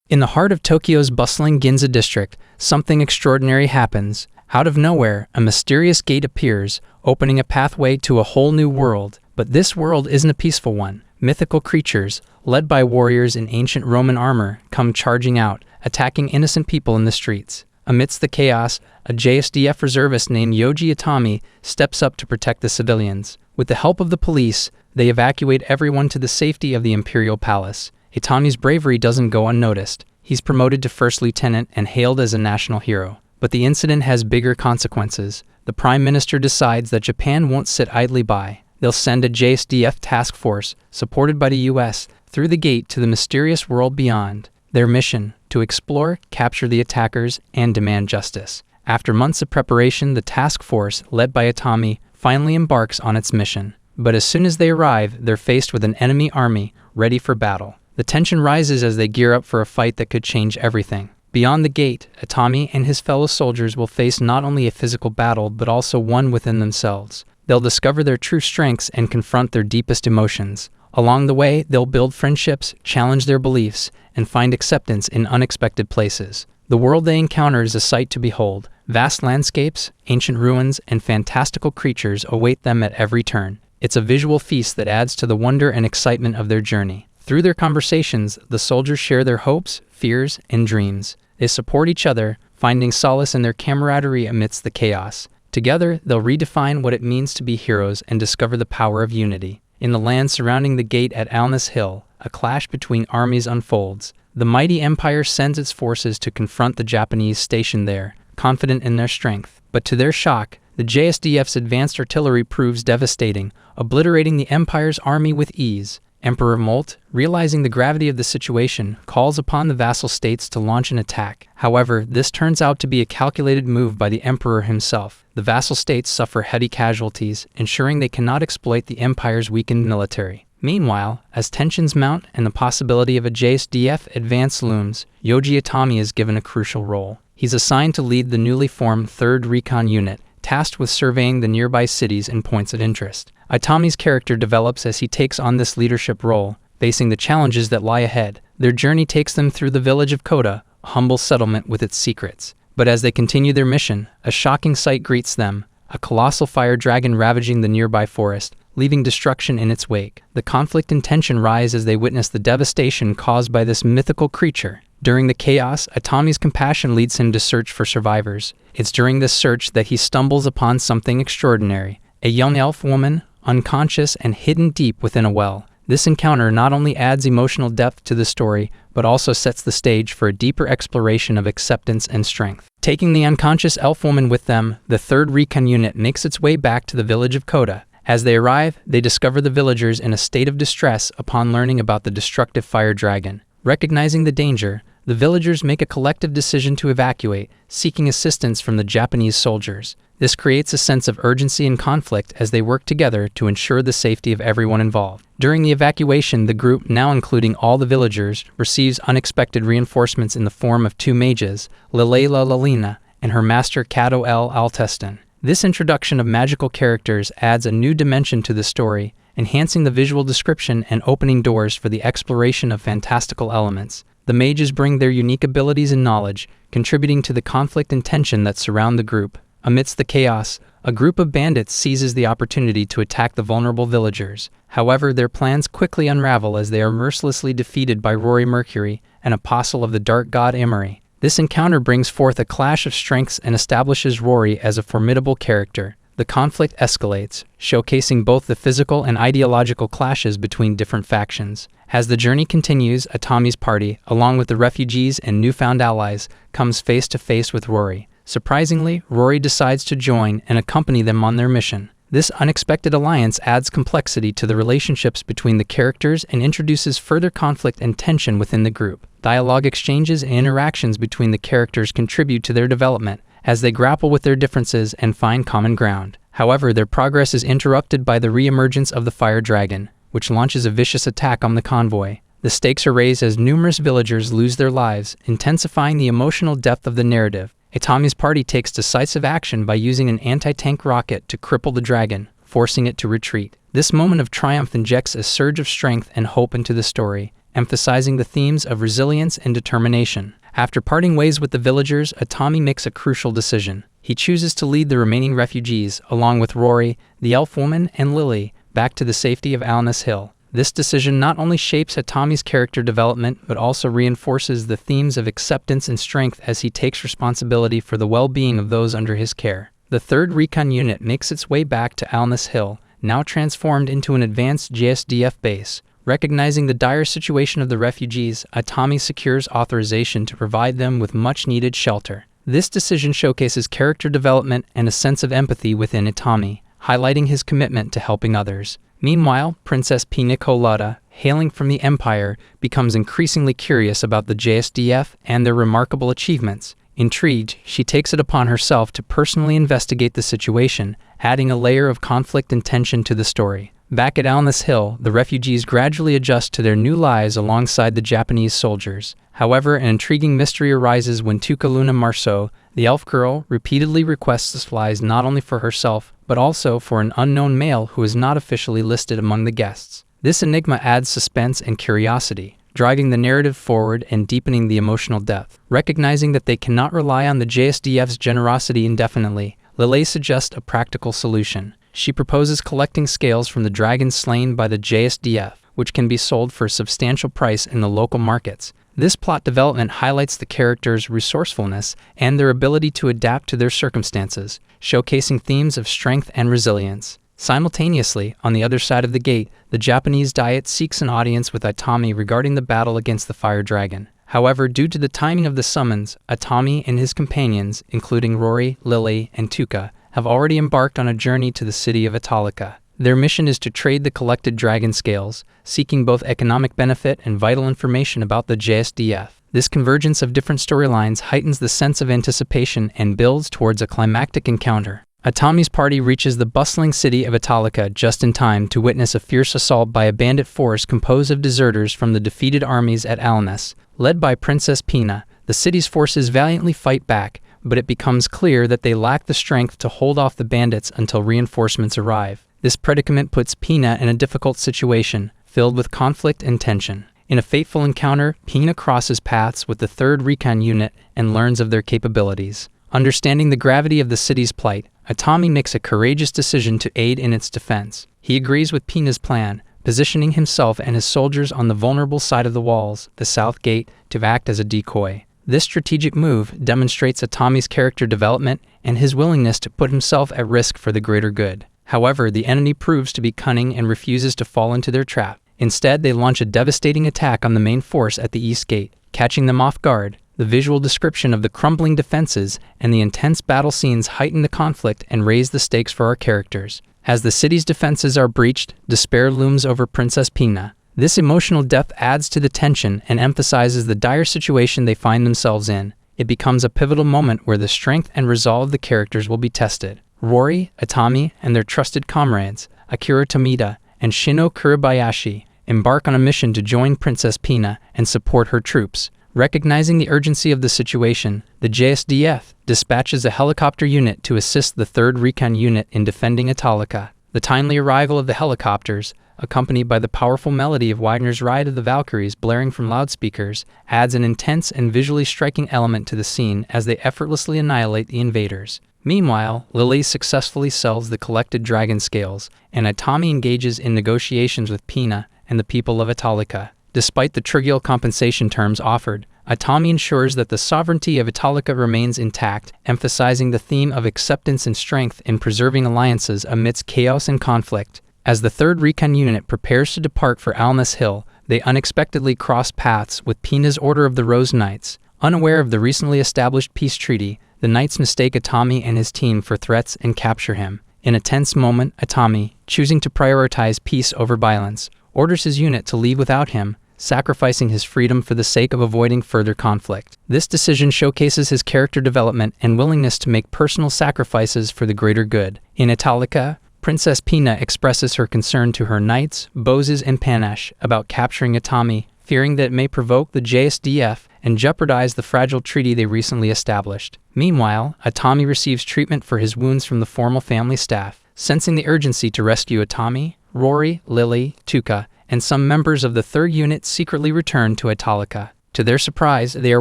In the heart of Tokyo's bustling Ginza district, something extraordinary happens. Out of nowhere, a mysterious gate appears, opening a pathway to a whole new world. But this world isn't a peaceful one. Mythical creatures, led by warriors in ancient Roman armor, come charging out, attacking innocent people in the streets. Amidst the chaos, a JSDF reservist named Youji Itami steps up to protect the civilians. With the help of the police, they evacuate everyone to the safety of the imperial palace. Itami's bravery doesn't go unnoticed. He's promoted to first lieutenant and hailed as a national hero. But the incident has bigger consequences. The Prime Minister decides that Japan won't sit idly by. They'll send a JSDF task force, supported by the US, through the gate to the mysterious world beyond. Their mission: to explore, capture the attackers, and demand justice. After months of preparation, the task force, led by Itami, finally embarks on its mission. But as soon as they arrive, they're faced with an enemy army, ready for battle. The tension rises as they gear up for a fight that could change everything. Beyond the gate, Itami and his fellow soldiers will face not only a physical battle, but also one within themselves. They'll discover their true strengths and confront their deepest emotions. Along the way, they'll build friendships, challenge their beliefs, and find acceptance in unexpected places. The world they encounter is a sight to behold. Vast landscapes, ancient ruins, and fantastical creatures await them at every turn. It's a visual feast that adds to the wonder and excitement of their journey. Through their conversations, the soldiers share their hopes, fears, and dreams. They support each other, finding solace in their camaraderie amidst the chaos. Together, they'll redefine what it means to be heroes and discover the power of unity. In the land surrounding the gate at Alness Hill, a clash between armies unfolds. The mighty empire sends its forces to confront the Japanese stationed there, confident in their strength. But to their shock, the JSDF's advanced artillery proves devastating, obliterating the empire's army with ease. Emperor Molt, realizing the gravity of the situation, calls upon the vassal states to launch an attack. However, this turns out to be a calculated move by the emperor himself. The vassal states suffer heavy casualties, ensuring they cannot exploit the empire's weakened military. Meanwhile, as tensions mount and the possibility of a JSDF advance looms, Youji Itami is given a crucial role. He's assigned to lead the newly formed 3rd Recon Unit, tasked with surveying the nearby cities and points of interest. Itami's character develops as he takes on this leadership role, facing the challenges that lie ahead. Their journey takes them through the village of Koda, a humble settlement with its secrets. But as they continue their mission, a shocking sight greets them: a colossal fire dragon ravaging the nearby forest, leaving destruction in its wake. The conflict and tension rise as they witness the devastation caused by this mythical creature. During the chaos, Itami's compassion leads him to search for survivors. It's during this search that he stumbles upon something extraordinary: a young elf woman, unconscious and hidden deep within a well. This encounter not only adds emotional depth to the story, but also sets the stage for a deeper exploration of acceptance and strength. Taking the unconscious elf woman with them, the 3rd Recon Unit makes its way back to the village of Koda. As they arrive, they discover the villagers in a state of distress upon learning about the destructive fire dragon. Recognizing the danger, the villagers make a collective decision to evacuate, seeking assistance from the Japanese soldiers. This creates a sense of urgency and conflict as they work together to ensure the safety of everyone involved. During the evacuation, the group, now including all the villagers, receives unexpected reinforcements in the form of 2 mages, Lilela Lalina and her master Kato L. Alteston. This introduction of magical characters adds a new dimension to the story, enhancing the visual description and opening doors for the exploration of fantastical elements. The mages bring their unique abilities and knowledge, contributing to the conflict and tension that surround the group. Amidst the chaos, a group of bandits seizes the opportunity to attack the vulnerable villagers. However, their plans quickly unravel as they are mercilessly defeated by Rory Mercury, an apostle of the dark god Emery. This encounter brings forth a clash of strengths and establishes Rory as a formidable character. The conflict escalates, showcasing both the physical and ideological clashes between different factions. As the journey continues, Itami's party, along with the refugees and newfound allies, comes face to face with Rory. Surprisingly, Rory decides to join and accompany them on their mission. This unexpected alliance adds complexity to the relationships between the characters and introduces further conflict and tension within the group. Dialogue exchanges and interactions between the characters contribute to their development as they grapple with their differences and find common ground. However, their progress is interrupted by the re-emergence of the fire dragon, which launches a vicious attack on the convoy. The stakes are raised as numerous villagers lose their lives, intensifying the emotional depth of the narrative. Itami's party takes decisive action by using an anti-tank rocket to cripple the dragon, forcing it to retreat. This moment of triumph injects a surge of strength and hope into the story, emphasizing the themes of resilience and determination. After parting ways with the villagers, Itami makes a crucial decision. He chooses to lead the remaining refugees, along with Rory, the elf woman, and Lily, back to the safety of Alness Hill. This decision not only shapes Itami's character development, but also reinforces the themes of acceptance and strength as he takes responsibility for the well-being of those under his care. The 3rd Recon Unit makes its way back to Alness Hill, now transformed into an advanced JSDF base. Recognizing the dire situation of the refugees, Itami secures authorization to provide them with much-needed shelter. This decision showcases character development and a sense of empathy within Itami, highlighting his commitment to helping others. Meanwhile, Princess Pina Colada, hailing from the Empire, becomes increasingly curious about the JSDF and their remarkable achievements. Intrigued, she takes it upon herself to personally investigate the situation, adding a layer of conflict and tension to the story. Back at Alness Hill, the refugees gradually adjust to their new lives alongside the Japanese soldiers. However, an intriguing mystery arises when Tukaluna Marceau, the elf girl, repeatedly requests supplies not only for herself, but also for an unknown male who is not officially listed among the guests. This enigma adds suspense and curiosity, driving the narrative forward and deepening the emotional depth. Recognizing that they cannot rely on the JSDF's generosity indefinitely, Lily suggests a practical solution. She proposes collecting scales from the dragons slain by the JSDF, which can be sold for a substantial price in the local markets. This plot development highlights the characters' resourcefulness and their ability to adapt to their circumstances, showcasing themes of strength and resilience. Simultaneously, on the other side of the gate, the Japanese Diet seeks an audience with Itami regarding the battle against the fire dragon. However, due to the timing of the summons, Itami and his companions, including Rory, Lily, and Tuka, have already embarked on a journey to the city of Italica. Their mission is to trade the collected dragon scales, seeking both economic benefit and vital information about the JSDF. This convergence of different storylines heightens the sense of anticipation and builds towards a climactic encounter. Itami's party reaches the bustling city of Italica just in time to witness a fierce assault by a bandit force composed of deserters from the defeated armies at Alness. Led by Princess Pina, the city's forces valiantly fight back, but it becomes clear that they lack the strength to hold off the bandits until reinforcements arrive. This predicament puts Pina in a difficult situation, filled with conflict and tension. In a fateful encounter, Pina crosses paths with the 3rd Recon Unit and learns of their capabilities. Understanding the gravity of the city's plight, Itami makes a courageous decision to aid in its defense. He agrees with Pina's plan, positioning himself and his soldiers on the vulnerable side of the walls, the south gate, to act as a decoy. This strategic move demonstrates Itami's character development and his willingness to put himself at risk for the greater good. However, the enemy proves to be cunning and refuses to fall into their trap. Instead, they launch a devastating attack on the main force at the east gate, catching them off guard. The visual description of the crumbling defenses and the intense battle scenes heighten the conflict and raise the stakes for our characters. As the city's defenses are breached, despair looms over Princess Pina. This emotional depth adds to the tension and emphasizes the dire situation they find themselves in. It becomes a pivotal moment where the strength and resolve of the characters will be tested. Rory, Itami, and their trusted comrades, Akira Tomita and Shino Kuribayashi, embark on a mission to join Princess Pina and support her troops. Recognizing the urgency of the situation, the JSDF dispatches a helicopter unit to assist the 3rd Recon Unit in defending Italica. The timely arrival of the helicopters, accompanied by the powerful melody of Wagner's Ride of the Valkyries blaring from loudspeakers, adds an intense and visually striking element to the scene as they effortlessly annihilate the invaders. Meanwhile, Lily successfully sells the collected dragon scales, and Itami engages in negotiations with Pina and the people of Italica. Despite the trivial compensation terms offered, Itami ensures that the sovereignty of Italica remains intact, emphasizing the theme of acceptance and strength in preserving alliances amidst chaos and conflict. As the 3rd Recon Unit prepares to depart for Alness Hill, they unexpectedly cross paths with Pina's Order of the Rose Knights. Unaware of the recently established peace treaty, the Knights mistake Itami and his team for threats and capture him. In a tense moment, Itami, choosing to prioritize peace over violence, orders his unit to leave without him, sacrificing his freedom for the sake of avoiding further conflict. This decision showcases his character development and willingness to make personal sacrifices for the greater good. In Italica, Princess Pina expresses her concern to her knights, Bozes and Panache, about capturing Itami, fearing that it may provoke the JSDF and jeopardize the fragile treaty they recently established. Meanwhile, Itami receives treatment for his wounds from the formal family staff. Sensing the urgency to rescue Itami, Rory, Lily, Tuka, and some members of the 3rd Unit secretly return to Italica. To their surprise, they are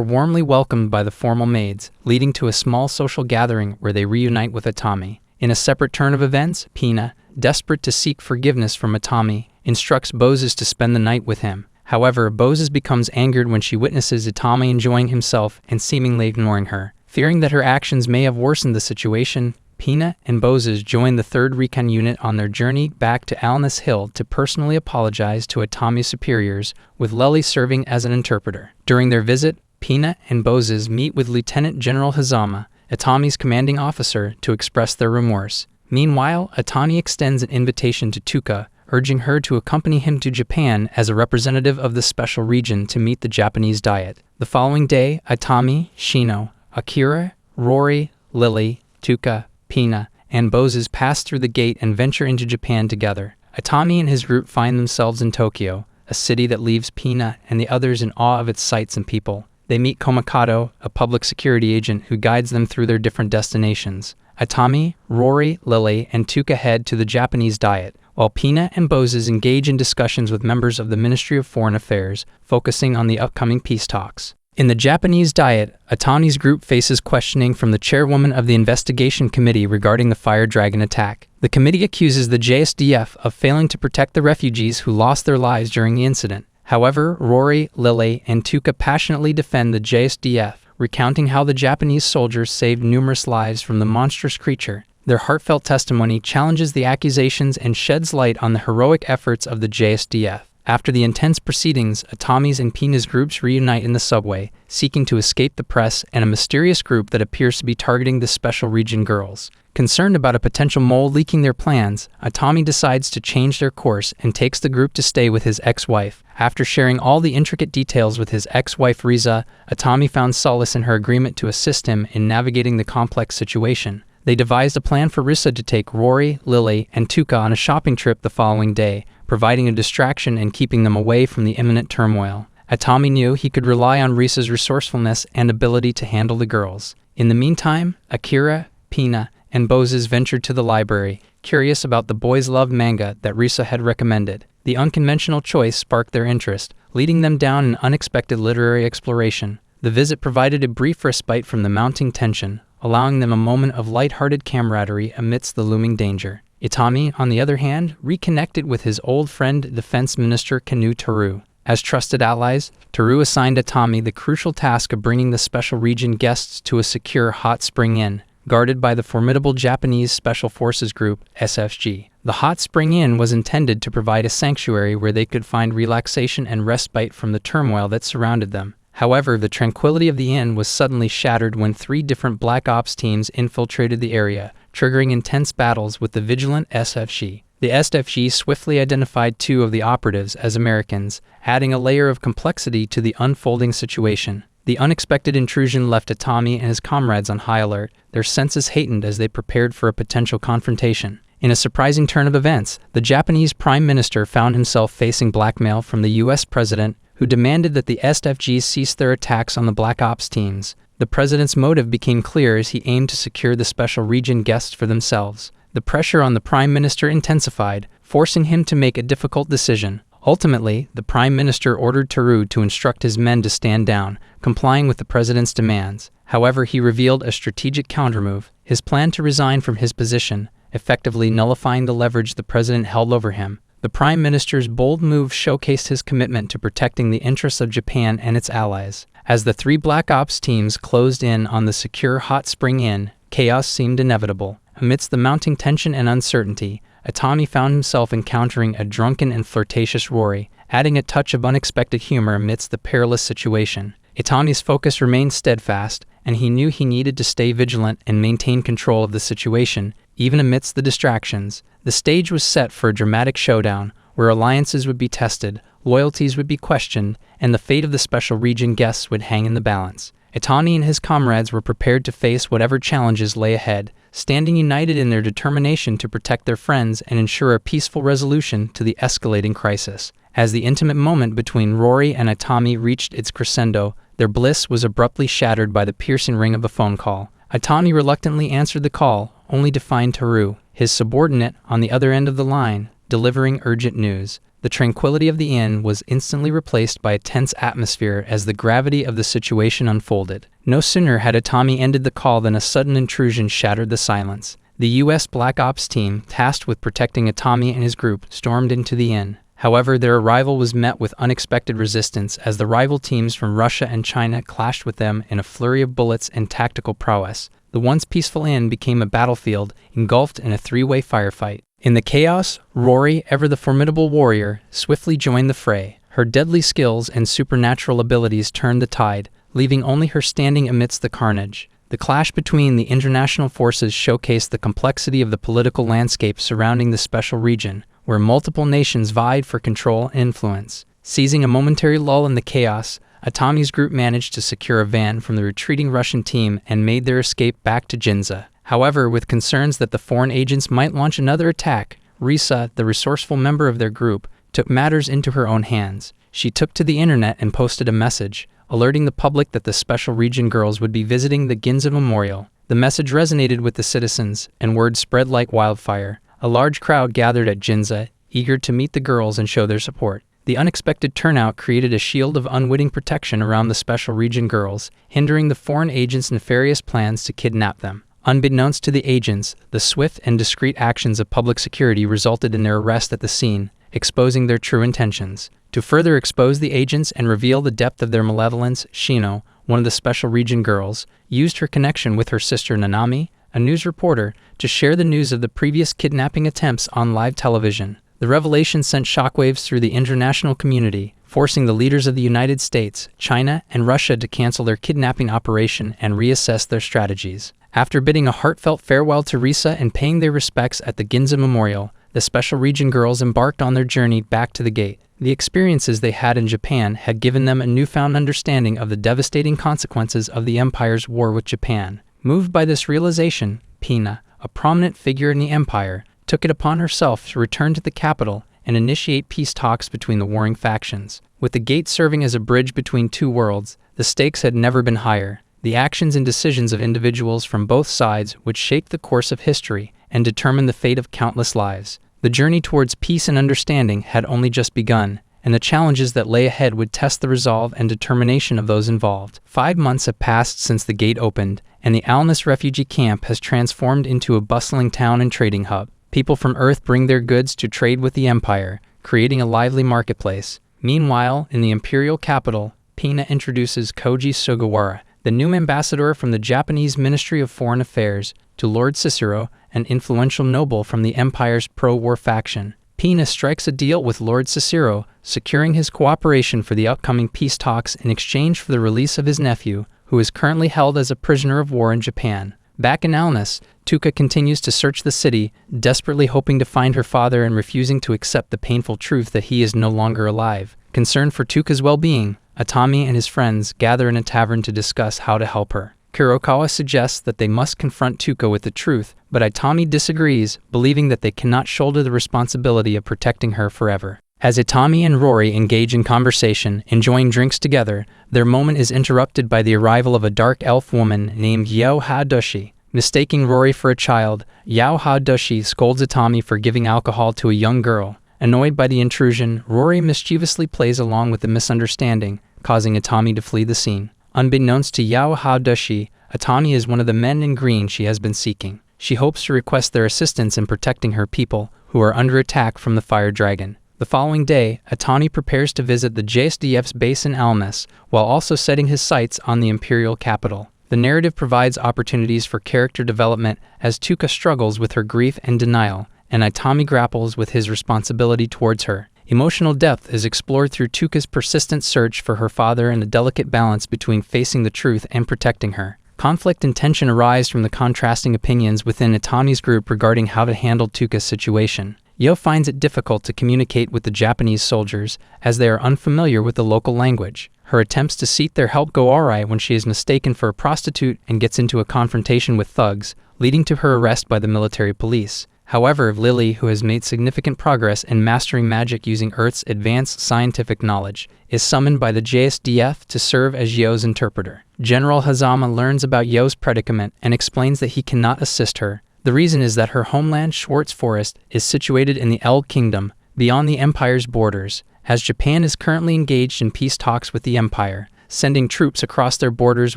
warmly welcomed by the formal maids, leading to a small social gathering where they reunite with Itami. In a separate turn of events, Pina, desperate to seek forgiveness from Itami, instructs Boses to spend the night with him. However, Boses becomes angered when she witnesses Itami enjoying himself and seemingly ignoring her. Fearing that her actions may have worsened the situation, Pina and Boses join the 3rd Recon Unit on their journey back to Alness Hill to personally apologize to Itami's superiors, with Lely serving as an interpreter. During their visit, Pina and Boses meet with Lieutenant General Hazama, Itami's commanding officer, to express their remorse. Meanwhile, Itami extends an invitation to Tuka, urging her to accompany him to Japan as a representative of the special region to meet the Japanese diet. The following day, Itami, Shino, Akira, Rory, Lily, Tuka, Pina, and Boses pass through the gate and venture into Japan together. Itami and his group find themselves in Tokyo, a city that leaves Pina and the others in awe of its sights and people. They meet Komikado, a public security agent who guides them through their different destinations. Itami, Rory, Lily, and Tuka head to the Japanese diet, while Pina and Boses engage in discussions with members of the Ministry of Foreign Affairs, focusing on the upcoming peace talks. In the Japanese diet, Itami's group faces questioning from the chairwoman of the investigation committee regarding the Fire Dragon attack. The committee accuses the JSDF of failing to protect the refugees who lost their lives during the incident. However, Rory, Lily, and Tuka passionately defend the JSDF, recounting how the Japanese soldiers saved numerous lives from the monstrous creature. Their heartfelt testimony challenges the accusations and sheds light on the heroic efforts of the JSDF. After the intense proceedings, Itami's and Pina's groups reunite in the subway, seeking to escape the press and a mysterious group that appears to be targeting the special region girls. Concerned about a potential mole leaking their plans, Itami decides to change their course and takes the group to stay with his ex-wife. After sharing all the intricate details with his ex-wife Riza, Itami found solace in her agreement to assist him in navigating the complex situation. They devised a plan for Riza to take Rory, Lily, and Tuka on a shopping trip the following day, providing a distraction and keeping them away from the imminent turmoil. Itami knew he could rely on Riza's resourcefulness and ability to handle the girls. In the meantime, Akira, Pina, and Boses ventured to the library, curious about the boys' love manga that Riza had recommended. The unconventional choice sparked their interest, leading them down an unexpected literary exploration. The visit provided a brief respite from the mounting tension, allowing them a moment of light-hearted camaraderie amidst the looming danger. Itami, on the other hand, reconnected with his old friend Defense Minister Kanu Teru. As trusted allies, Teru assigned Itami the crucial task of bringing the special region guests to a secure hot spring inn, guarded by the formidable Japanese Special Forces Group, SFG. The hot spring inn was intended to provide a sanctuary where they could find relaxation and respite from the turmoil that surrounded them. However, the tranquility of the inn was suddenly shattered when 3 different Black Ops teams infiltrated the area, triggering intense battles with the vigilant SFG. The SFG swiftly identified 2 of the operatives as Americans, adding a layer of complexity to the unfolding situation. The unexpected intrusion left Itami and his comrades on high alert, their senses heightened as they prepared for a potential confrontation. In a surprising turn of events, the Japanese Prime Minister found himself facing blackmail from the US President, who demanded that the SFG cease their attacks on the Black Ops teams. The president's motive became clear as he aimed to secure the special region guests for themselves. The pressure on the prime minister intensified, forcing him to make a difficult decision. Ultimately, the prime minister ordered Teru to instruct his men to stand down, complying with the president's demands. However, he revealed a strategic countermove, his plan to resign from his position, effectively nullifying the leverage the president held over him. The Prime Minister's bold move showcased his commitment to protecting the interests of Japan and its allies. As the 3 Black Ops teams closed in on the secure Hot Spring Inn, chaos seemed inevitable. Amidst the mounting tension and uncertainty, Itami found himself encountering a drunken and flirtatious Rory, adding a touch of unexpected humor amidst the perilous situation. Itami's focus remained steadfast, and he knew he needed to stay vigilant and maintain control of the situation, even amidst the distractions. The stage was set for a dramatic showdown, where alliances would be tested, loyalties would be questioned, and the fate of the special region guests would hang in the balance. Itami and his comrades were prepared to face whatever challenges lay ahead, standing united in their determination to protect their friends and ensure a peaceful resolution to the escalating crisis. As the intimate moment between Rory and Itami reached its crescendo, their bliss was abruptly shattered by the piercing ring of a phone call. Itami reluctantly answered the call, only to find Teru, his subordinate, on the other end of the line, delivering urgent news. The tranquility of the inn was instantly replaced by a tense atmosphere as the gravity of the situation unfolded. No sooner had Itami ended the call than a sudden intrusion shattered the silence. The U.S. Black Ops team, tasked with protecting Itami and his group, stormed into the inn. However, their arrival was met with unexpected resistance as the rival teams from Russia and China clashed with them in a flurry of bullets and tactical prowess. The once peaceful inn became a battlefield, engulfed in a three-way firefight. In the chaos, Rory, ever the formidable warrior, swiftly joined the fray. Her deadly skills and supernatural abilities turned the tide, leaving only her standing amidst the carnage. The clash between the international forces showcased the complexity of the political landscape surrounding the special region, where multiple nations vied for control and influence. Seizing a momentary lull in the chaos, Itami's group managed to secure a van from the retreating Russian team and made their escape back to Ginza. However, with concerns that the foreign agents might launch another attack, Risa, the resourceful member of their group, took matters into her own hands. She took to the internet and posted a message, alerting the public that the Special Region girls would be visiting the Ginza Memorial. The message resonated with the citizens, and word spread like wildfire. A large crowd gathered at Ginza, eager to meet the girls and show their support. The unexpected turnout created a shield of unwitting protection around the Special Region girls, hindering the foreign agents' nefarious plans to kidnap them. Unbeknownst to the agents, the swift and discreet actions of public security resulted in their arrest at the scene, exposing their true intentions. To further expose the agents and reveal the depth of their malevolence, Shino, one of the Special Region girls, used her connection with her sister Nanami, a news reporter, to share the news of the previous kidnapping attempts on live television. The revelation sent shockwaves through the international community, forcing the leaders of the United States, China, and Russia to cancel their kidnapping operation and reassess their strategies. After bidding a heartfelt farewell to Risa and paying their respects at the Ginza Memorial, the Special Region girls embarked on their journey back to the gate. The experiences they had in Japan had given them a newfound understanding of the devastating consequences of the Empire's war with Japan. Moved by this realization, Pina, a prominent figure in the Empire, took it upon herself to return to the capital and initiate peace talks between the warring factions. With the gate serving as a bridge between two worlds, the stakes had never been higher. The actions and decisions of individuals from both sides would shape the course of history and determine the fate of countless lives. The journey towards peace and understanding had only just begun, and the challenges that lay ahead would test the resolve and determination of those involved. 5 months have passed since the gate opened, and the Alnus refugee camp has transformed into a bustling town and trading hub. People from Earth bring their goods to trade with the Empire, creating a lively marketplace. Meanwhile, in the imperial capital, Pina introduces Koji Sugawara, the new ambassador from the Japanese Ministry of Foreign Affairs, to Lord Cicero, an influential noble from the Empire's pro-war faction. Pina strikes a deal with Lord Cicero, securing his cooperation for the upcoming peace talks in exchange for the release of his nephew, who is currently held as a prisoner of war in Japan. Back in Alnus, Tuka continues to search the city, desperately hoping to find her father and refusing to accept the painful truth that he is no longer alive. Concerned for Tuka's well-being, Itami and his friends gather in a tavern to discuss how to help her. Kurokawa suggests that they must confront Tuka with the truth, but Itami disagrees, believing that they cannot shoulder the responsibility of protecting her forever. As Itami and Rory engage in conversation, enjoying drinks together, their moment is interrupted by the arrival of a dark elf woman named Yao Ha-Doshi. Mistaking Rory for a child, Yao Ha-Doshi scolds Itami for giving alcohol to a young girl. Annoyed by the intrusion, Rory mischievously plays along with the misunderstanding, causing Itami to flee the scene. Unbeknownst to Yao Ha-Doshi, Itami is one of the men in green she has been seeking. She hopes to request their assistance in protecting her people, who are under attack from the fire dragon. The following day, Itami prepares to visit the JSDF's base in Alnus, while also setting his sights on the imperial capital. The narrative provides opportunities for character development as Tuka struggles with her grief and denial, and Itami grapples with his responsibility towards her. Emotional depth is explored through Tuka's persistent search for her father and the delicate balance between facing the truth and protecting her. Conflict and tension arise from the contrasting opinions within Itami's group regarding how to handle Tuka's situation. Yo finds it difficult to communicate with the Japanese soldiers, as they are unfamiliar with the local language. Her attempts to seek their help go awry when she is mistaken for a prostitute and gets into a confrontation with thugs, leading to her arrest by the military police. However, Lily, who has made significant progress in mastering magic using Earth's advanced scientific knowledge, is summoned by the JSDF to serve as Yo's interpreter. General Hazama learns about Yo's predicament and explains that he cannot assist her. The reason is that her homeland, Schwartz Forest, is situated in the Eld Kingdom, beyond the Empire's borders, as Japan is currently engaged in peace talks with the Empire. Sending troops across their borders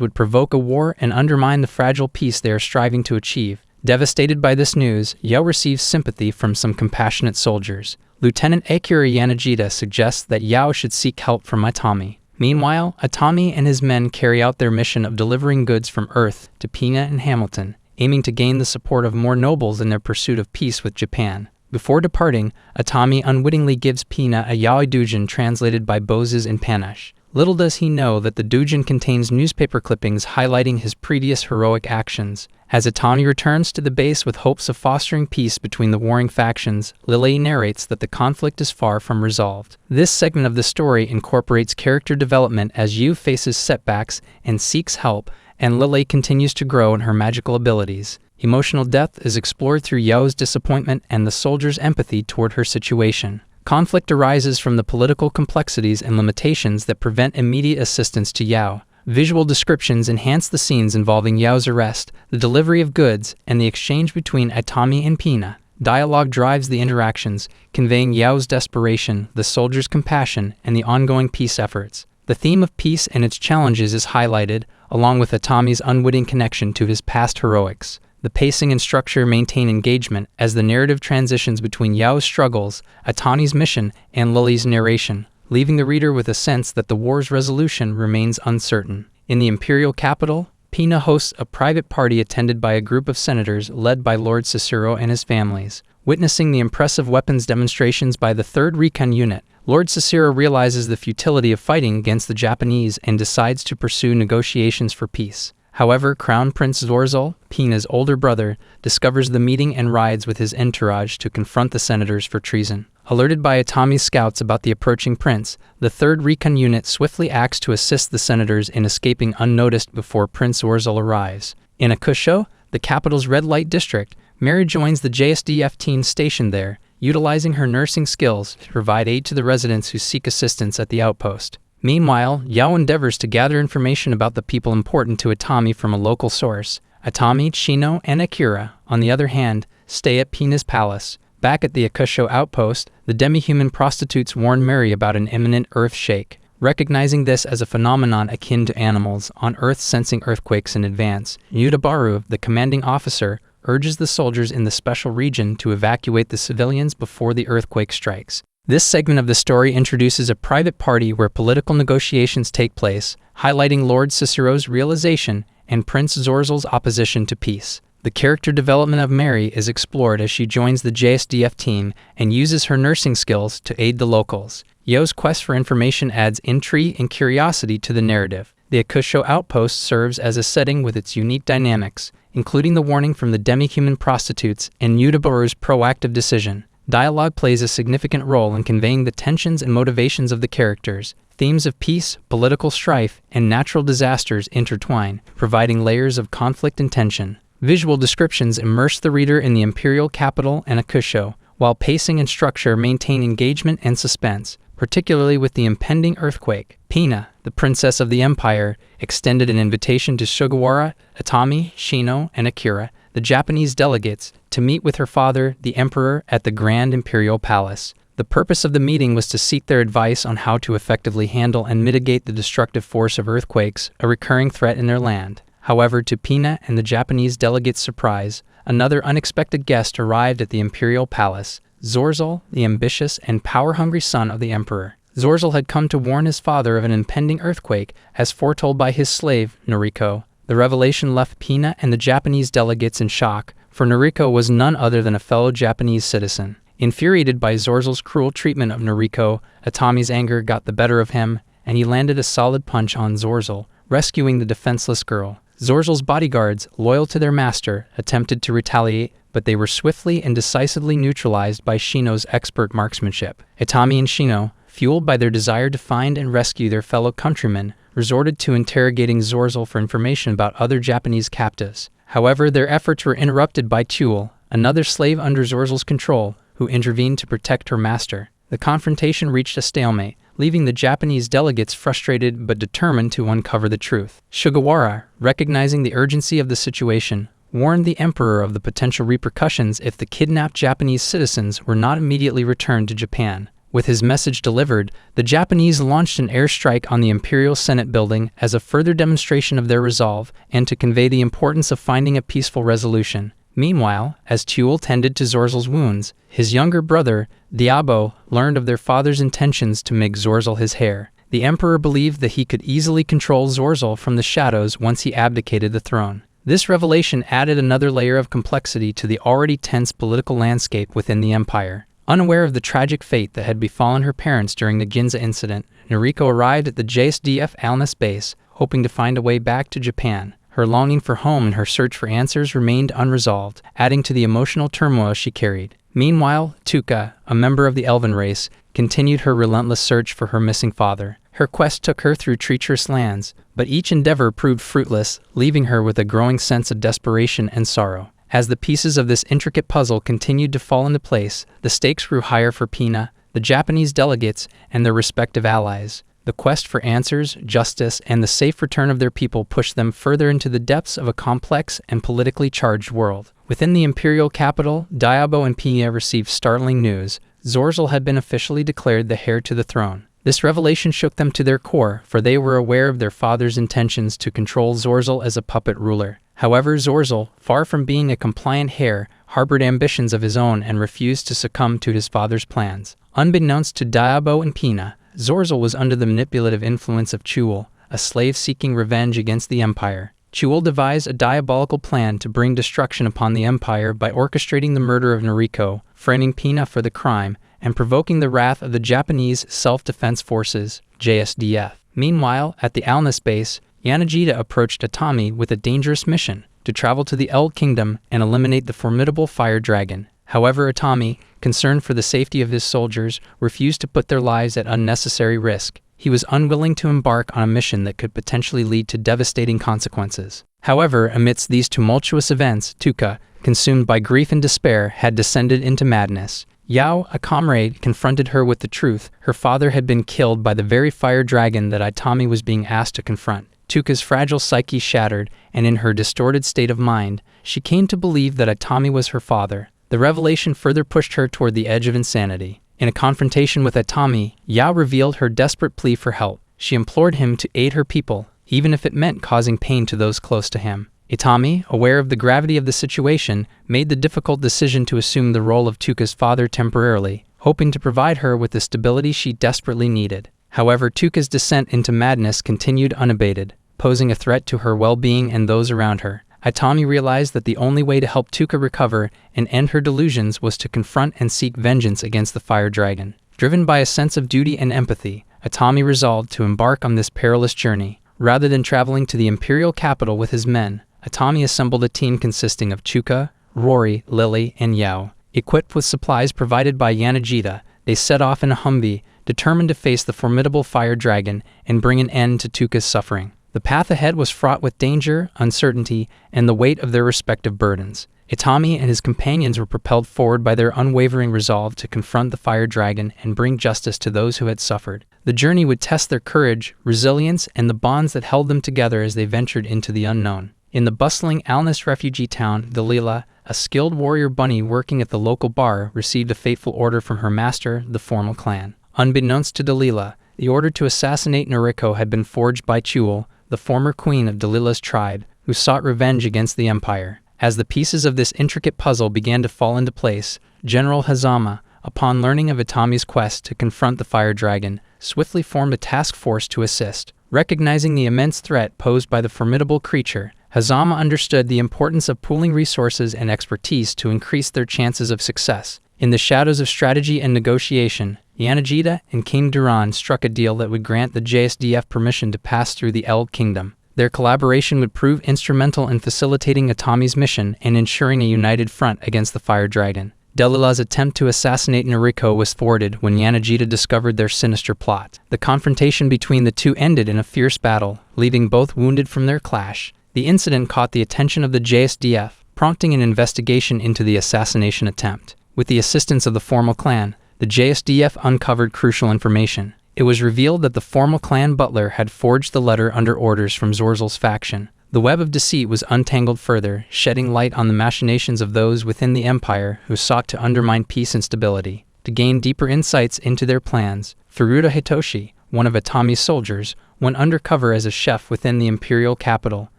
would provoke a war and undermine the fragile peace they are striving to achieve. Devastated by this news, Yao receives sympathy from some compassionate soldiers. Lieutenant Akira Yanagita suggests that Yao should seek help from Itami. Meanwhile, Itami and his men carry out their mission of delivering goods from Earth to Pina and Hamilton, aiming to gain the support of more nobles in their pursuit of peace with Japan. Before departing, Itami unwittingly gives Pina a yaoi doujin translated by Boses in Panache. Little does he know that the doujin contains newspaper clippings highlighting his previous heroic actions. As Itami returns to the base with hopes of fostering peace between the warring factions, Lily narrates that the conflict is far from resolved. This segment of the story incorporates character development as Yu faces setbacks and seeks help, and Lily continues to grow in her magical abilities. Emotional depth is explored through Yao's disappointment and the soldier's empathy toward her situation. Conflict arises from the political complexities and limitations that prevent immediate assistance to Yao. Visual descriptions enhance the scenes involving Yao's arrest, the delivery of goods, and the exchange between Itami and Pina. Dialogue drives the interactions, conveying Yao's desperation, the soldier's compassion, and the ongoing peace efforts. The theme of peace and its challenges is highlighted, along with Itami's unwitting connection to his past heroics. The pacing and structure maintain engagement as the narrative transitions between Yao's struggles, Itami's mission, and Lily's narration, leaving the reader with a sense that the war's resolution remains uncertain. In the imperial capital, Pina hosts a private party attended by a group of senators led by Lord Cicero and his families. Witnessing the impressive weapons demonstrations by the 3rd Recon Unit, Lord Cicero realizes the futility of fighting against the Japanese and decides to pursue negotiations for peace. However, Crown Prince Zorzal, Pina's older brother, discovers the meeting and rides with his entourage to confront the senators for treason. Alerted by Itami's scouts about the approaching prince, the 3rd Recon Unit swiftly acts to assist the senators in escaping unnoticed before Prince Zorzal arrives. In Akusho, the capital's red light district, Mary joins the JSDF team stationed there, utilizing her nursing skills to provide aid to the residents who seek assistance at the outpost. Meanwhile, Yao endeavors to gather information about the people important to Itami from a local source. Itami, Shino, and Akira, on the other hand, stay at Pina's palace. Back at the Akusho outpost, the demi-human prostitutes warn Mary about an imminent earth shake. Recognizing this as a phenomenon akin to animals on Earth sensing earthquakes in advance, Yudabaru, the commanding officer, urges the soldiers in the special region to evacuate the civilians before the earthquake strikes. This segment of the story introduces a private party where political negotiations take place, highlighting Lord Cicero's realization and Prince Zorzal's opposition to peace. The character development of Mary is explored as she joins the JSDF team and uses her nursing skills to aid the locals. Yo's quest for information adds intrigue and curiosity to the narrative. The Akusho outpost serves as a setting with its unique dynamics, including the warning from the demi-human prostitutes and Yudabaru's proactive decision. Dialogue plays a significant role in conveying the tensions and motivations of the characters. Themes of peace, political strife, and natural disasters intertwine, providing layers of conflict and tension. Visual descriptions immerse the reader in the imperial capital and Akusho, while pacing and structure maintain engagement and suspense, particularly with the impending earthquake. Pina, the princess of the empire, extended an invitation to Sugawara, Itami, Shino, and Akira, the Japanese delegates, to meet with her father, the emperor, at the Grand Imperial Palace. The purpose of the meeting was to seek their advice on how to effectively handle and mitigate the destructive force of earthquakes, a recurring threat in their land. However, to Pina and the Japanese delegates' surprise, another unexpected guest arrived at the Imperial Palace, Zorzal, the ambitious and power-hungry son of the emperor. Zorzal had come to warn his father of an impending earthquake, as foretold by his slave, Noriko. The revelation left Pina and the Japanese delegates in shock, for Noriko was none other than a fellow Japanese citizen. Infuriated by Zorzal's cruel treatment of Noriko, Itami's anger got the better of him, and he landed a solid punch on Zorzal, rescuing the defenseless girl. Zorzal's bodyguards, loyal to their master, attempted to retaliate, but they were swiftly and decisively neutralized by Shino's expert marksmanship. Itami and Shino, fueled by their desire to find and rescue their fellow countrymen, resorted to interrogating Zorzal for information about other Japanese captives. However, their efforts were interrupted by Tuel, another slave under Zorzal's control, who intervened to protect her master. The confrontation reached a stalemate, leaving the Japanese delegates frustrated but determined to uncover the truth. Sugawara, recognizing the urgency of the situation, warned the emperor of the potential repercussions if the kidnapped Japanese citizens were not immediately returned to Japan. With his message delivered, the Japanese launched an airstrike on the Imperial Senate building as a further demonstration of their resolve and to convey the importance of finding a peaceful resolution. Meanwhile, as Tuel tended to Zorzel's wounds, his younger brother, Diabo, learned of their father's intentions to make Zorzel his heir. The emperor believed that he could easily control Zorzel from the shadows once he abdicated the throne. This revelation added another layer of complexity to the already tense political landscape within the empire. Unaware of the tragic fate that had befallen her parents during the Ginza incident, Noriko arrived at the JSDF Alness base, hoping to find a way back to Japan. Her longing for home and her search for answers remained unresolved, adding to the emotional turmoil she carried. Meanwhile, Tuka, a member of the Elven race, continued her relentless search for her missing father. Her quest took her through treacherous lands, but each endeavor proved fruitless, leaving her with a growing sense of desperation and sorrow. As the pieces of this intricate puzzle continued to fall into place, the stakes grew higher for Pina, the Japanese delegates, and their respective allies. The quest for answers, justice, and the safe return of their people pushed them further into the depths of a complex and politically charged world. Within the imperial capital, Diabo and Pina received startling news. Zorzel had been officially declared the heir to the throne. This revelation shook them to their core, for they were aware of their father's intentions to control Zorzel as a puppet ruler. However, Zorzel, far from being a compliant heir, harbored ambitions of his own and refused to succumb to his father's plans. Unbeknownst to Diabo and Pina, Zorzel was under the manipulative influence of Tuel, a slave seeking revenge against the empire. Tuel devised a diabolical plan to bring destruction upon the empire by orchestrating the murder of Noriko, framing Pina for the crime, and provoking the wrath of the Japanese Self-Defense Forces, JSDF. Meanwhile, at the Alness base, Yanagita approached Itami with a dangerous mission, to travel to the Eld Kingdom and eliminate the formidable fire dragon. However, Itami, concerned for the safety of his soldiers, refused to put their lives at unnecessary risk. He was unwilling to embark on a mission that could potentially lead to devastating consequences. However, amidst these tumultuous events, Tuka, consumed by grief and despair, had descended into madness. Yao, a comrade, confronted her with the truth. Her father had been killed by the very fire dragon that Itami was being asked to confront. Tuka's fragile psyche shattered, and in her distorted state of mind, she came to believe that Itami was her father. The revelation further pushed her toward the edge of insanity. In a confrontation with Itami, Yao revealed her desperate plea for help. She implored him to aid her people, even if it meant causing pain to those close to him. Itami, aware of the gravity of the situation, made the difficult decision to assume the role of Tuka's father temporarily, hoping to provide her with the stability she desperately needed. However, Tuka's descent into madness continued unabated, posing a threat to her well-being and those around her. Itami realized that the only way to help Tuka recover and end her delusions was to confront and seek vengeance against the fire dragon. Driven by a sense of duty and empathy, Itami resolved to embark on this perilous journey. Rather than traveling to the imperial capital with his men, Itami assembled a team consisting of Chuka, Rory, Lily, and Yao. Equipped with supplies provided by Yanagita, they set off in a Humvee, determined to face the formidable fire dragon and bring an end to Tuka's suffering. The path ahead was fraught with danger, uncertainty, and the weight of their respective burdens. Itami and his companions were propelled forward by their unwavering resolve to confront the fire dragon and bring justice to those who had suffered. The journey would test their courage, resilience, and the bonds that held them together as they ventured into the unknown. In the bustling Alness refugee town, Dalila, a skilled warrior bunny working at the local bar, received a fateful order from her master, the Formal clan. Unbeknownst to Dalila, the order to assassinate Noriko had been forged by Tuel, the former queen of Dalila's tribe, who sought revenge against the empire. As the pieces of this intricate puzzle began to fall into place, General Hazama, upon learning of Itami's quest to confront the fire dragon, swiftly formed a task force to assist. Recognizing the immense threat posed by the formidable creature, Hazama understood the importance of pooling resources and expertise to increase their chances of success. In the shadows of strategy and negotiation, Yanagita and King Duran struck a deal that would grant the JSDF permission to pass through the Eld Kingdom. Their collaboration would prove instrumental in facilitating Itami's mission and ensuring a united front against the fire dragon. Dalila's attempt to assassinate Noriko was thwarted when Yanagita discovered their sinister plot. The confrontation between the two ended in a fierce battle, leaving both wounded from their clash. The incident caught the attention of the JSDF, prompting an investigation into the assassination attempt. With the assistance of the Formal clan, the JSDF uncovered crucial information. It was revealed that the Formal clan butler had forged the letter under orders from Zorzel's faction. The web of deceit was untangled further, shedding light on the machinations of those within the empire who sought to undermine peace and stability. To gain deeper insights into their plans, Furuta Hitoshi, one of Itami's soldiers, went undercover as a chef within the imperial capital,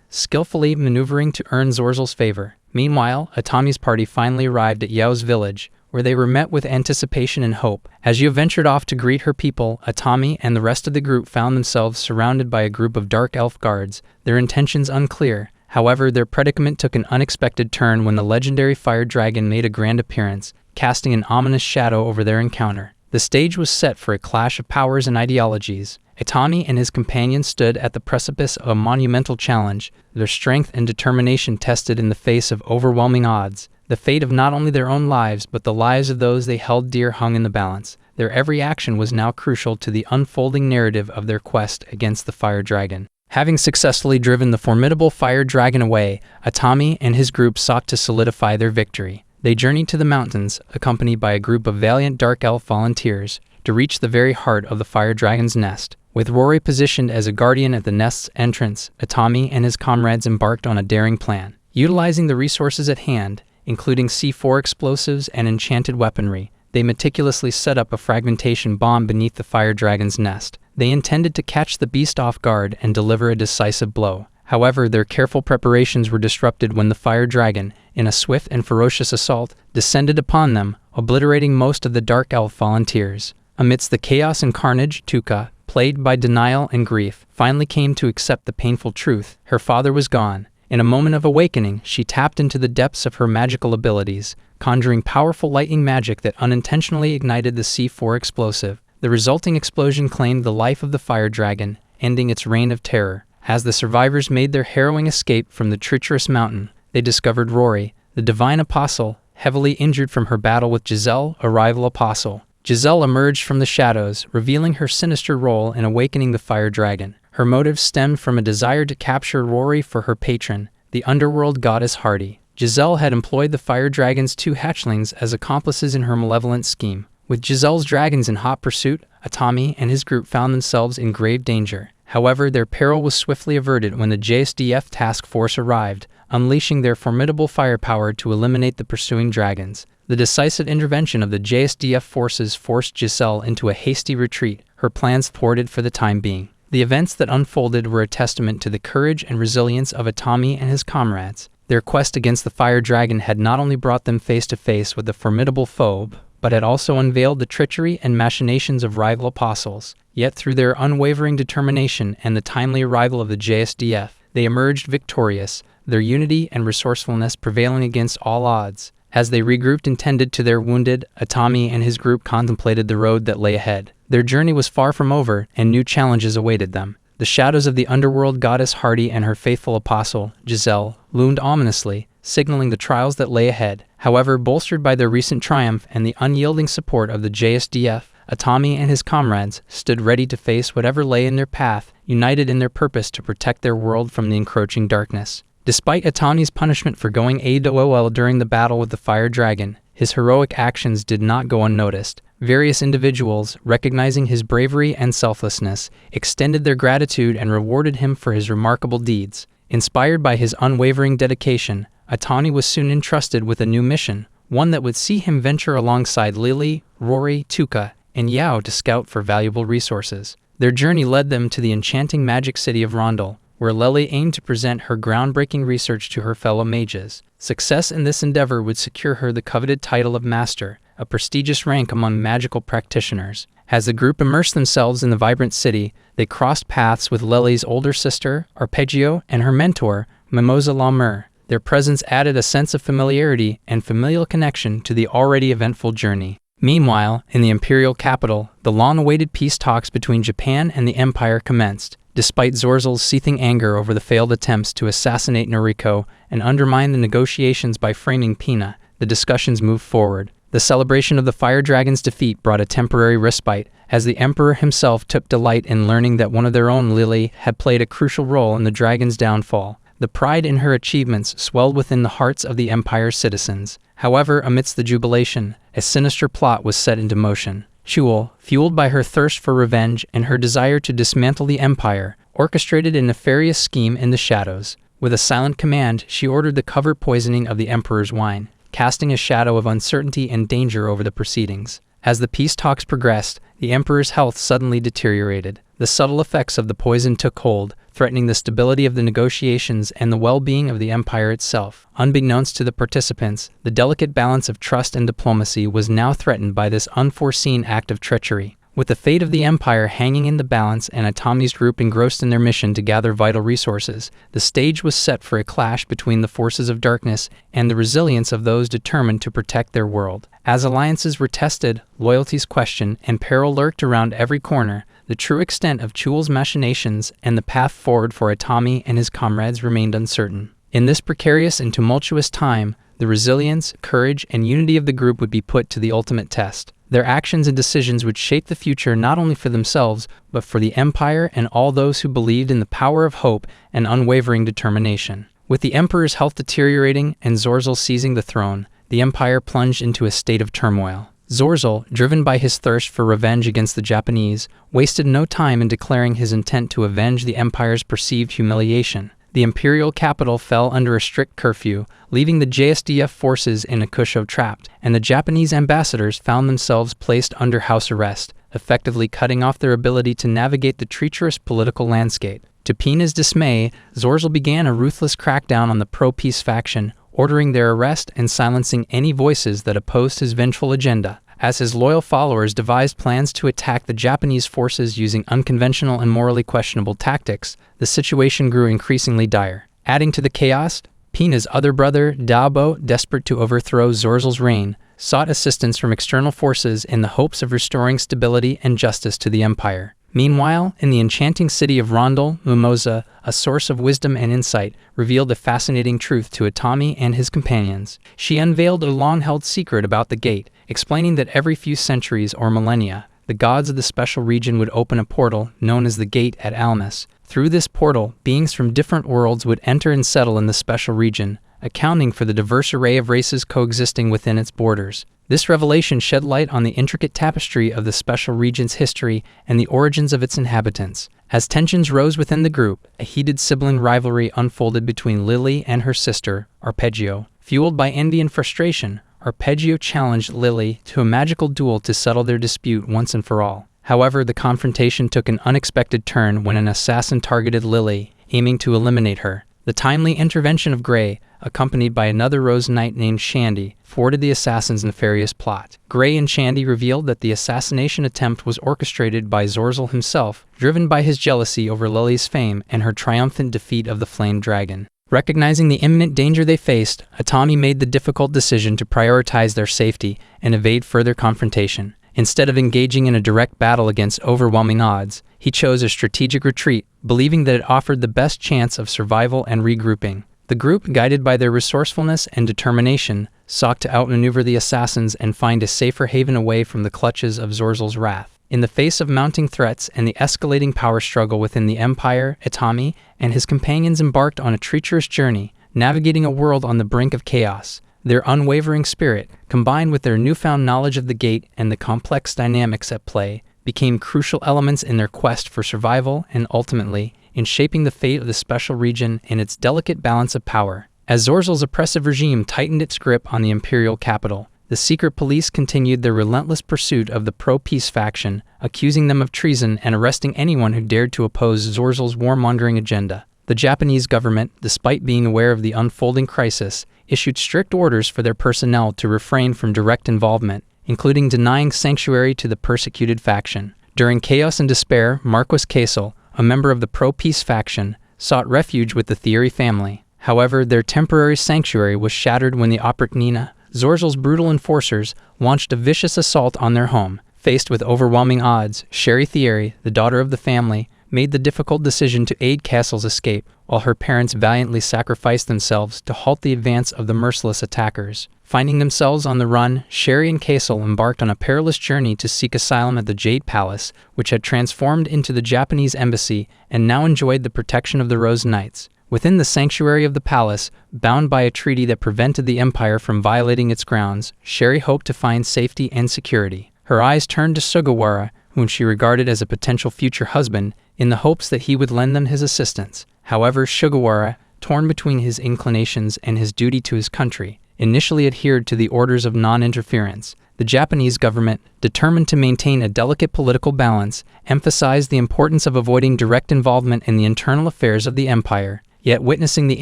skillfully maneuvering to earn Zorzel's favor. Meanwhile, Itami's party finally arrived at Yao's village, where they were met with anticipation and hope. As Yao ventured off to greet her people, Itami and the rest of the group found themselves surrounded by a group of dark elf guards, their intentions unclear. However, their predicament took an unexpected turn when the legendary fire dragon made a grand appearance, casting an ominous shadow over their encounter. The stage was set for a clash of powers and ideologies. Itami and his companions stood at the precipice of a monumental challenge, their strength and determination tested in the face of overwhelming odds. The fate of not only their own lives but the lives of those they held dear hung in the balance. Their every action was now crucial to the unfolding narrative of their quest against the fire dragon. Having successfully driven the formidable fire dragon away, Itami and his group sought to solidify their victory. They journeyed to the mountains, accompanied by a group of valiant dark elf volunteers, to reach the very heart of the fire dragon's nest. With Rory positioned as a guardian at the nest's entrance, Itami and his comrades embarked on a daring plan. Utilizing the resources at hand, including C4 explosives and enchanted weaponry, they meticulously set up a fragmentation bomb beneath the fire dragon's nest. They intended to catch the beast off guard and deliver a decisive blow. However, their careful preparations were disrupted when the fire dragon, in a swift and ferocious assault, descended upon them, obliterating most of the dark elf volunteers. Amidst the chaos and carnage, Tuka, plagued by denial and grief, finally came to accept the painful truth. Her father was gone. In a moment of awakening, she tapped into the depths of her magical abilities, conjuring powerful lightning magic that unintentionally ignited the C4 explosive. The resulting explosion claimed the life of the fire dragon, ending its reign of terror. As the survivors made their harrowing escape from the treacherous mountain, they discovered Rory, the divine apostle, heavily injured from her battle with Giselle, a rival apostle. Giselle emerged from the shadows, revealing her sinister role in awakening the fire dragon. Her motives stemmed from a desire to capture Rory for her patron, the underworld goddess Hardy. Giselle had employed the fire dragon's two hatchlings as accomplices in her malevolent scheme. With Giselle's dragons in hot pursuit, Itami and his group found themselves in grave danger. However, their peril was swiftly averted when the JSDF task force arrived, unleashing their formidable firepower to eliminate the pursuing dragons. The decisive intervention of the JSDF forces forced Giselle into a hasty retreat, her plans thwarted for the time being. The events that unfolded were a testament to the courage and resilience of Itami and his comrades. Their quest against the fire dragon had not only brought them face to face with a formidable foe, but had also unveiled the treachery and machinations of rival apostles. Yet through their unwavering determination and the timely arrival of the JSDF, they emerged victorious, their unity and resourcefulness prevailing against all odds. As they regrouped and tended to their wounded, Itami and his group contemplated the road that lay ahead. Their journey was far from over, and new challenges awaited them. The shadows of the underworld goddess Hardy and her faithful apostle, Giselle, loomed ominously, signaling the trials that lay ahead. However, bolstered by their recent triumph and the unyielding support of the JSDF, Itami and his comrades stood ready to face whatever lay in their path, united in their purpose to protect their world from the encroaching darkness. Despite Itami's punishment for going AWOL during the battle with the fire dragon, his heroic actions did not go unnoticed. Various individuals, recognizing his bravery and selflessness, extended their gratitude and rewarded him for his remarkable deeds. Inspired by his unwavering dedication, Itami was soon entrusted with a new mission, one that would see him venture alongside Lily, Rory, Tuka, and Yao to scout for valuable resources. Their journey led them to the enchanting magic city of Rondel, where Lily aimed to present her groundbreaking research to her fellow mages. Success in this endeavor would secure her the coveted title of Master, a prestigious rank among magical practitioners. As the group immersed themselves in the vibrant city, they crossed paths with Lily's older sister, Arpeggio, and her mentor, Mimosa Lamer. Their presence added a sense of familiarity and familial connection to the already eventful journey. Meanwhile, in the imperial capital, the long-awaited peace talks between Japan and the Empire commenced. Despite Zorzel's seething anger over the failed attempts to assassinate Noriko and undermine the negotiations by framing Pina, the discussions moved forward. The celebration of the fire dragon's defeat brought a temporary respite, as the Emperor himself took delight in learning that one of their own, Lily, had played a crucial role in the dragon's downfall. The pride in her achievements swelled within the hearts of the Empire's citizens. However, amidst the jubilation, a sinister plot was set into motion. Chul, fueled by her thirst for revenge and her desire to dismantle the Empire, orchestrated a nefarious scheme in the shadows. With a silent command, she ordered the covert poisoning of the emperor's wine, casting a shadow of uncertainty and danger over the proceedings. As the peace talks progressed, the emperor's health suddenly deteriorated. The subtle effects of the poison took hold, threatening the stability of the negotiations and the well-being of the empire itself. Unbeknownst to the participants, the delicate balance of trust and diplomacy was now threatened by this unforeseen act of treachery. With the fate of the empire hanging in the balance and Itami's group engrossed in their mission to gather vital resources, the stage was set for a clash between the forces of darkness and the resilience of those determined to protect their world. As alliances were tested, loyalties questioned, and peril lurked around every corner, the true extent of Chuul's machinations and the path forward for Itami and his comrades remained uncertain. In this precarious and tumultuous time, the resilience, courage, and unity of the group would be put to the ultimate test. Their actions and decisions would shape the future not only for themselves, but for the empire and all those who believed in the power of hope and unwavering determination. With the emperor's health deteriorating and Zorzel seizing the throne, the empire plunged into a state of turmoil. Zorzel, driven by his thirst for revenge against the Japanese, wasted no time in declaring his intent to avenge the empire's perceived humiliation. The imperial capital fell under a strict curfew, leaving the JSDF forces in Akusho trapped, and the Japanese ambassadors found themselves placed under house arrest, effectively cutting off their ability to navigate the treacherous political landscape. To Pina's dismay, Zorzel began a ruthless crackdown on the pro-peace faction, ordering their arrest and silencing any voices that opposed his vengeful agenda. As his loyal followers devised plans to attack the Japanese forces using unconventional and morally questionable tactics, the situation grew increasingly dire. Adding to the chaos, Pina's other brother, Daobo, desperate to overthrow Zorzel's reign, sought assistance from external forces in the hopes of restoring stability and justice to the empire. Meanwhile, in the enchanting city of Rondel, Mimosa, a source of wisdom and insight, revealed a fascinating truth to Itami and his companions. She unveiled a long-held secret about the gate, explaining that every few centuries or millennia, the gods of the special region would open a portal known as the Gate at Almas. Through this portal, beings from different worlds would enter and settle in the special region, accounting for the diverse array of races coexisting within its borders. This revelation shed light on the intricate tapestry of the special region's history and the origins of its inhabitants. As tensions rose within the group, a heated sibling rivalry unfolded between Lily and her sister, Arpeggio. Fueled by envy and frustration, Arpeggio challenged Lily to a magical duel to settle their dispute once and for all. However, the confrontation took an unexpected turn when an assassin targeted Lily, aiming to eliminate her. The timely intervention of Gray, accompanied by another Rose Knight named Shandy, thwarted the assassin's nefarious plot. Gray and Shandy revealed that the assassination attempt was orchestrated by Zorzel himself, driven by his jealousy over Lily's fame and her triumphant defeat of the Flame Dragon. Recognizing the imminent danger they faced, Itami made the difficult decision to prioritize their safety and evade further confrontation. Instead of engaging in a direct battle against overwhelming odds, he chose a strategic retreat, believing that it offered the best chance of survival and regrouping. The group, guided by their resourcefulness and determination, sought to outmaneuver the assassins and find a safer haven away from the clutches of Zorzel's wrath. In the face of mounting threats and the escalating power struggle within the Empire, Itami and his companions embarked on a treacherous journey, navigating a world on the brink of chaos. Their unwavering spirit, combined with their newfound knowledge of the Gate and the complex dynamics at play, became crucial elements in their quest for survival and ultimately, in shaping the fate of the special region and its delicate balance of power. As Zorzel's oppressive regime tightened its grip on the imperial capital, the secret police continued their relentless pursuit of the pro-peace faction, accusing them of treason and arresting anyone who dared to oppose Zorzel's warmongering agenda. The Japanese government, despite being aware of the unfolding crisis, issued strict orders for their personnel to refrain from direct involvement, including denying sanctuary to the persecuted faction. During chaos and despair, Marquis Casel, a member of the pro-peace faction, sought refuge with the Thierry family. However, their temporary sanctuary was shattered when the Oprichnina, Zorzel's brutal enforcers, launched a vicious assault on their home. Faced with overwhelming odds, Sherry Thierry, the daughter of the family, made the difficult decision to aid Castle's escape, while her parents valiantly sacrificed themselves to halt the advance of the merciless attackers. Finding themselves on the run, Sherry and Castle embarked on a perilous journey to seek asylum at the Jade Palace, which had transformed into the Japanese embassy and now enjoyed the protection of the Rose Knights. Within the sanctuary of the palace, bound by a treaty that prevented the empire from violating its grounds, Sherry hoped to find safety and security. Her eyes turned to Sugawara, whom she regarded as a potential future husband, in the hopes that he would lend them his assistance. However, Sugawara, torn between his inclinations and his duty to his country, initially adhered to the orders of non-interference. The Japanese government, determined to maintain a delicate political balance, emphasized the importance of avoiding direct involvement in the internal affairs of the empire. Yet witnessing the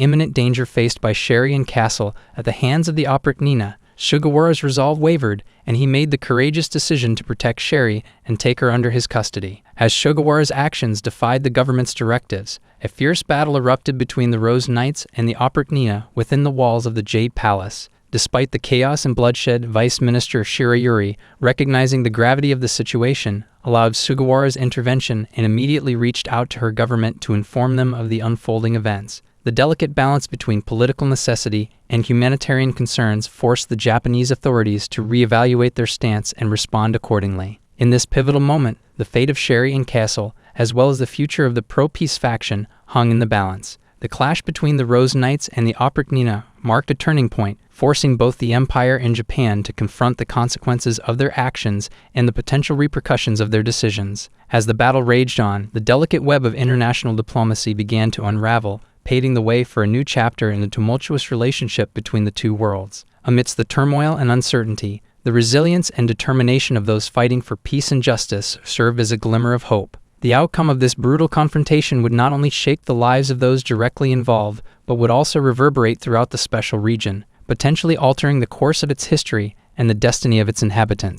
imminent danger faced by Sherry and Castle at the hands of the Oprichnina, Sugawara's resolve wavered, and he made the courageous decision to protect Sherry and take her under his custody. As Sugawara's actions defied the government's directives, a fierce battle erupted between the Rose Knights and the Oprichnina within the walls of the Jade Palace. Despite the chaos and bloodshed, Vice Minister Shirayuri, recognizing the gravity of the situation, allowed Sugawara's intervention and immediately reached out to her government to inform them of the unfolding events. The delicate balance between political necessity and humanitarian concerns forced the Japanese authorities to reevaluate their stance and respond accordingly. In this pivotal moment, the fate of Sherry and Castle, as well as the future of the pro-peace faction, hung in the balance. The clash between the Rose Knights and the Oprichnina marked a turning point, forcing both the Empire and Japan to confront the consequences of their actions and the potential repercussions of their decisions. As the battle raged on, the delicate web of international diplomacy began to unravel, paving the way for a new chapter in the tumultuous relationship between the two worlds. Amidst the turmoil and uncertainty, the resilience and determination of those fighting for peace and justice served as a glimmer of hope. The outcome of this brutal confrontation would not only shake the lives of those directly involved, but would also reverberate throughout the special region, potentially altering the course of its history and the destiny of its inhabitants.